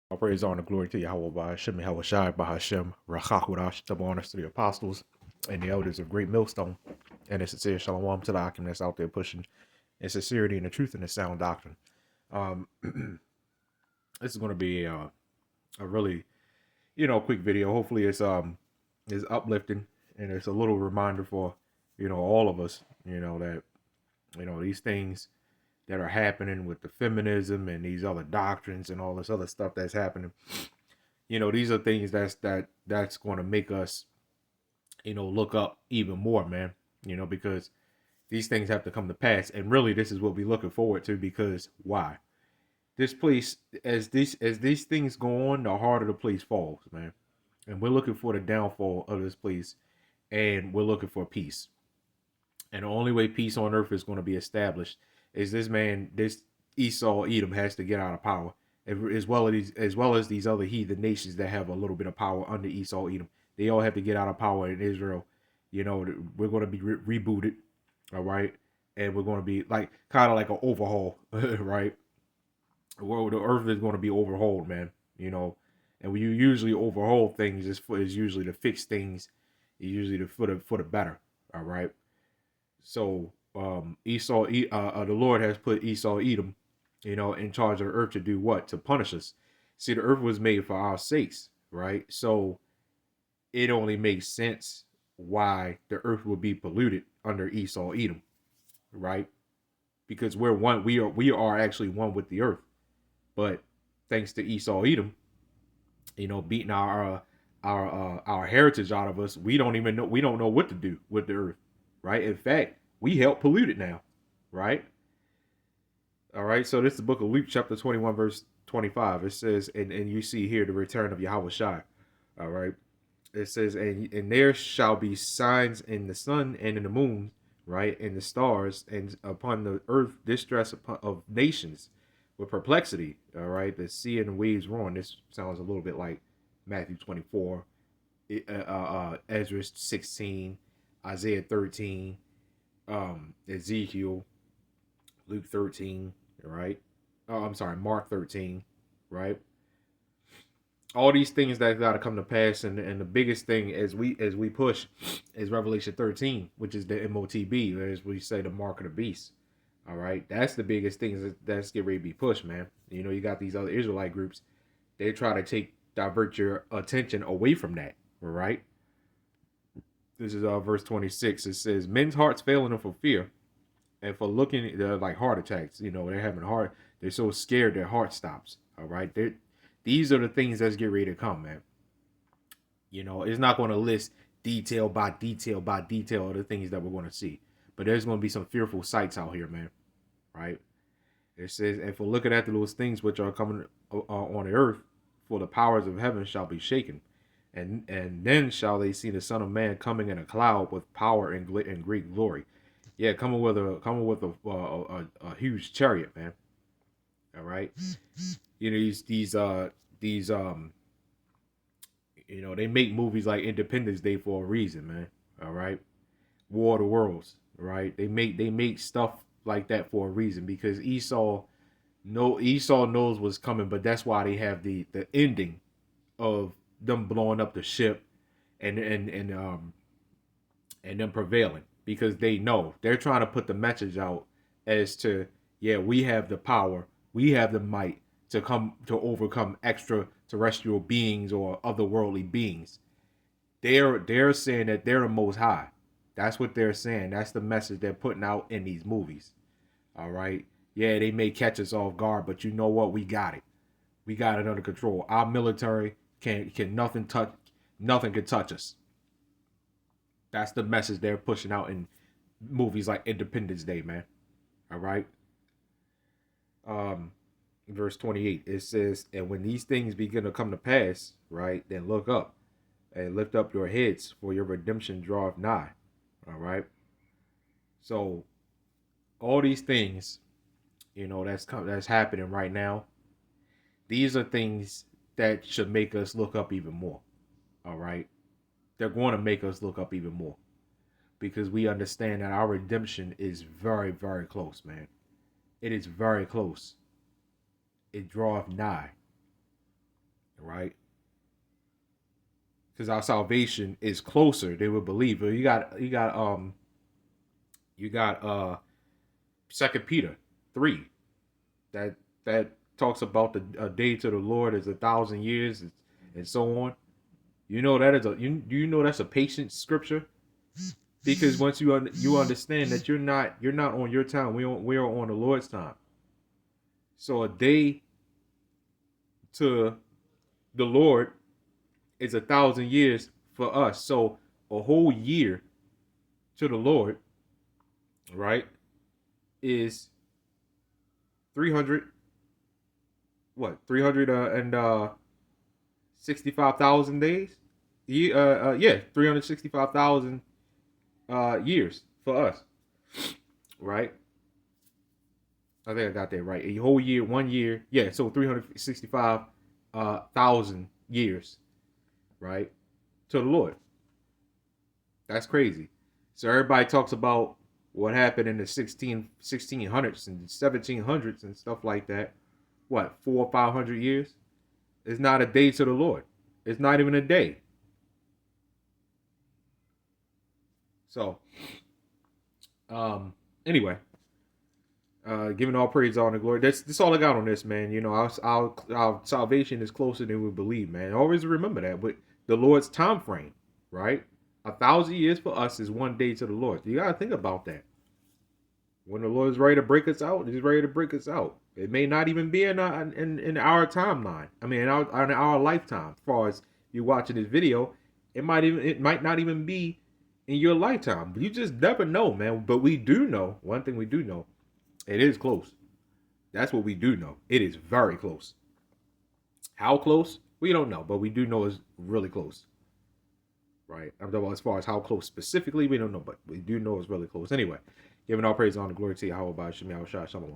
All praise, honor, glory to Yahawah, BAHASHAM, YAHAWASHI, BAHASHAM, RACHAKUDASH, double honors to the apostles and the elders of Great Millstone, and a sincere shalom to the Akim that's out there pushing in sincerity and the truth and the sound doctrine. Um, this is going to be a really, quick video. Hopefully, it's is uplifting and it's a little reminder for all of us. That these things that are happening with the feminism and these other doctrines and all this other stuff that's happening. These are things that's going to make us, look up even more, man. Because these things have to come to pass, and really, this is what we're looking forward to. Because why? This place, as these things go on, the harder the place falls, man. And we're looking for the downfall of this place, and we're looking for peace. And the only way peace on earth is going to be established is this Esau Edom has to get out of power, as well as these other heathen nations that have a little bit of power under Esau Edom. They all have to get out of power in Israel. We're going to be rebooted, all right, and we're going to be like kind of like an overhaul, right? Well, the earth is going to be overhauled, man. And when you usually overhaul things, is usually to fix things, usually for the better, all right. So the Lord has put Esau Edom, in charge of the earth to do what? To punish us. See, the earth was made for our sakes, right? So it only makes sense why the earth will be polluted under Esau Edom, right? Because we're one, we are actually one with the earth. But thanks to Esau Edom, beating our heritage out of us, we don't know what to do with the earth, right? In fact, we help pollute it now, right? All right. So this is the book of Luke, chapter 21, verse 25. It says, and you see here the return of YAHAWASHI. All right. It says, and there shall be signs in the sun and in the moon, right, and the stars, and upon the earth distress of nations with perplexity. All right. The sea and the waves roaring. This sounds a little bit like Matthew 24, Ezra 16, Isaiah 13, Ezekiel, Luke 13, right? Oh, I'm sorry, Mark 13, right? All these things that got to come to pass, and the biggest thing as we push is Revelation 13, which is the MOTB, as we say, the mark of the beast. All right, that's the biggest thing that's getting ready to be pushed, man. You got these other Israelite groups, they try to divert your attention away from that, all right? This is verse 26. It says, men's hearts failing them for fear and for looking, they're like heart attacks. They're having heart. They're so scared their heart stops. All right, these are the things that's getting ready to come, man. It's not going to list detail by detail by detail of the things that we're going to see, but there's going to be some fearful sights out here, man. Right? It says, and for looking after those things which are coming on the earth, for the powers of heaven shall be shaken, and then shall they see the Son of Man coming in a cloud with power and great glory. Yeah, coming with a huge chariot, man. All right. These they make movies like Independence Day for a reason, man. All right. War of the Worlds, right? They make stuff like that for a reason, because Esau knows what's coming, but that's why they have the ending of them blowing up the ship and them prevailing, because they know they're trying to put the message out as to, yeah, we have the power, we have the might to overcome extraterrestrial beings or otherworldly beings. They're saying that they're the most high. That's what they're saying. That's the message they're putting out in these movies. All right. Yeah, they may catch us off guard, but you know what? We got it. We got it under control. Our military can nothing can touch us. That's the message they're pushing out in movies like Independence Day, man. All right. Verse 28, it says, and when these things begin to come to pass, right, then look up and lift up your heads, for your redemption draweth nigh. All right. So all these things, that's happening right now. These are things that should make us look up even more. All right. They're going to make us look up even more, because we understand that our redemption is very, very close, man. It is very close. It draweth nigh. because our salvation is closer, they will believe. But you got 2 Peter 3 that talks about a day to the Lord is 1,000 years, and so on. You know that is do you know that's a patient scripture? Because once you understand that you're not on your time, we are on the Lord's time. So a day to the Lord is 1,000 years for us. So a whole year to the Lord, right, is 300 what 365,000 days. Yeah, 365,000 years for us, right? I think I got that right. A whole year, 1 year, yeah. So 365,000 years, right, to the Lord. That's crazy. So everybody talks about what happened in the 1600s and 1700s and stuff like that. What, 400 or 500 years? It's not a day to the Lord. It's not even a day. So, anyway, giving all praise, all the glory. That's all I got on this, man. You know, our salvation is closer than we believe, man. Always remember that. But the Lord's time frame, right? 1,000 years for us is 1 day to the Lord. You gotta think about that. When the Lord is ready to break us out, He's ready to break us out. It may not even be in our timeline. I mean, in our lifetime. As far as you watching this video, it might not even be in your lifetime. But you just never know, man. But we do know one thing. We do know it is close. That's what we do know. It is very close. How close? We don't know, but we do know it's really close. Right? I'm talking about as far as how close specifically, we don't know, but we do know it's really close. Anyway, giving all praise, honor, glory to YAHAWAH, BAHASHAM, YAHAWASHI, Shalom.